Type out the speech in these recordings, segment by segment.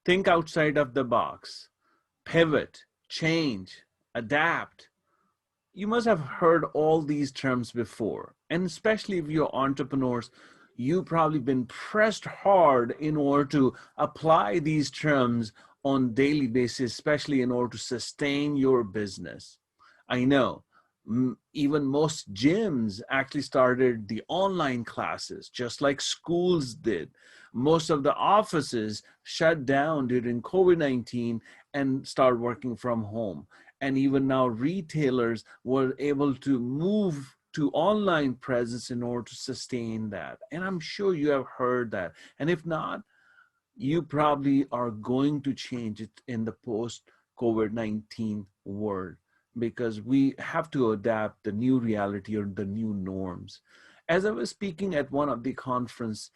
Think outside of the box, pivot, change, adapt. You must have heard all these terms before. And especially if you're entrepreneurs, you've probably been pressed hard in order to apply these terms on daily basis, especially in order to sustain your business. I know even most gyms actually started the online classes, just like schools did. Most of the offices shut down during COVID-19 and started working from home. And even now, retailers were able to move to online presence in order to sustain that. And I'm sure you have heard that. And if not, you probably are going to change it in the post COVID-19 world, because we have to adapt the new reality or the new norms. As I was speaking at one of the conference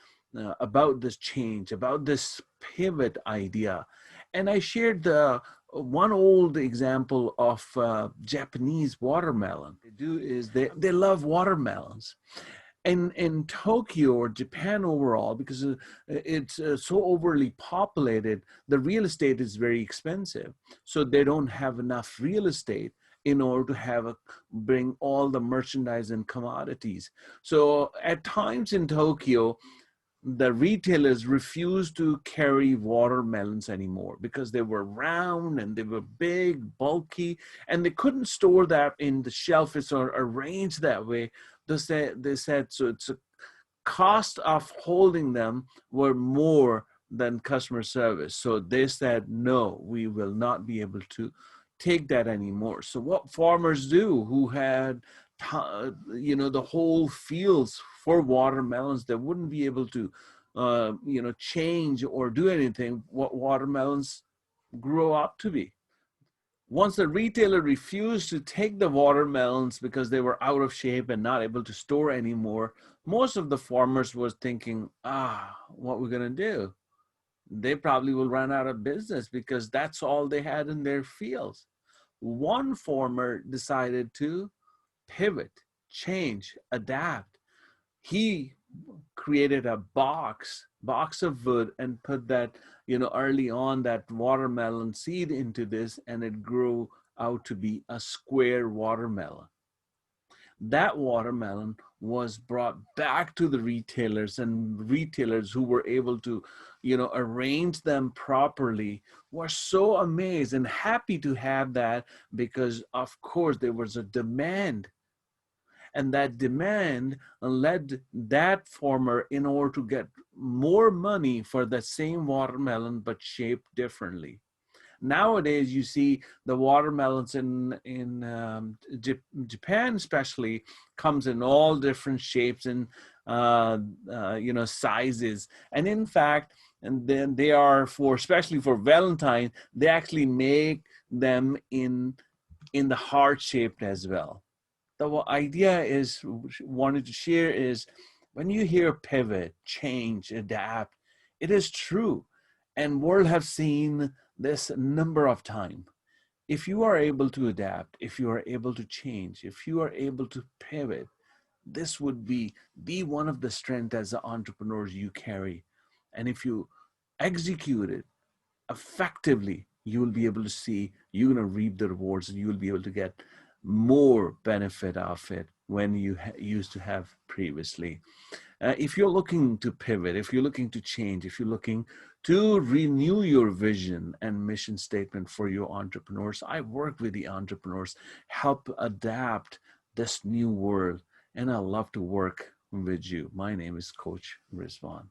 about this change, about this pivot idea, and I shared the one old example of Japanese watermelon. They do is they love watermelons, in Tokyo or Japan overall, because it's so overly populated, the real estate is very expensive. So they don't have enough real estate in order to bring all the merchandise and commodities. So at times in Tokyo, the retailers refused to carry watermelons anymore because they were round and they were big, bulky, and they couldn't store that in the shelves or arranged that way. They said so it's a cost of holding them were more than customer service. So they said, no, we will not be able to take that anymore. So what farmers do who had the whole fields for watermelons, they wouldn't be able to change or do anything what watermelons grow up to be. Once the retailer refused to take the watermelons because they were out of shape and not able to store anymore, most of the farmers was thinking, what we're going to do? They probably will run out of business because that's all they had in their fields. One farmer decided to pivot, change, adapt. He created a box of wood, and put that, early on, that watermelon seed into this, and it grew out to be a square watermelon. That watermelon was brought back to the retailers, and retailers who were able to arrange them properly were so amazed and happy to have that, because of course there was a demand, and that demand led that farmer in order to get more money for the same watermelon but shaped differently. Nowadays, you see the watermelons in Japan, especially, comes in all different shapes and sizes. And in fact, and then they are for, especially for Valentine, they actually make them in the heart shaped as well. The idea is wanted to share is, when you hear pivot, change, adapt, it is true, and world have seen this a number of times. If you are able to adapt, if you are able to change, if you are able to pivot, this would be the one of the strengths as the entrepreneurs you carry. And if you execute it effectively, you will be able to see, you're going to reap the rewards, and you will be able to get more benefit of it when you used to have previously. If you're looking to pivot, if you're looking to change, if you're looking to renew your vision and mission statement for your entrepreneurs, I work with the entrepreneurs, help adapt this new world, and I love to work with you. My name is Coach Rizwan.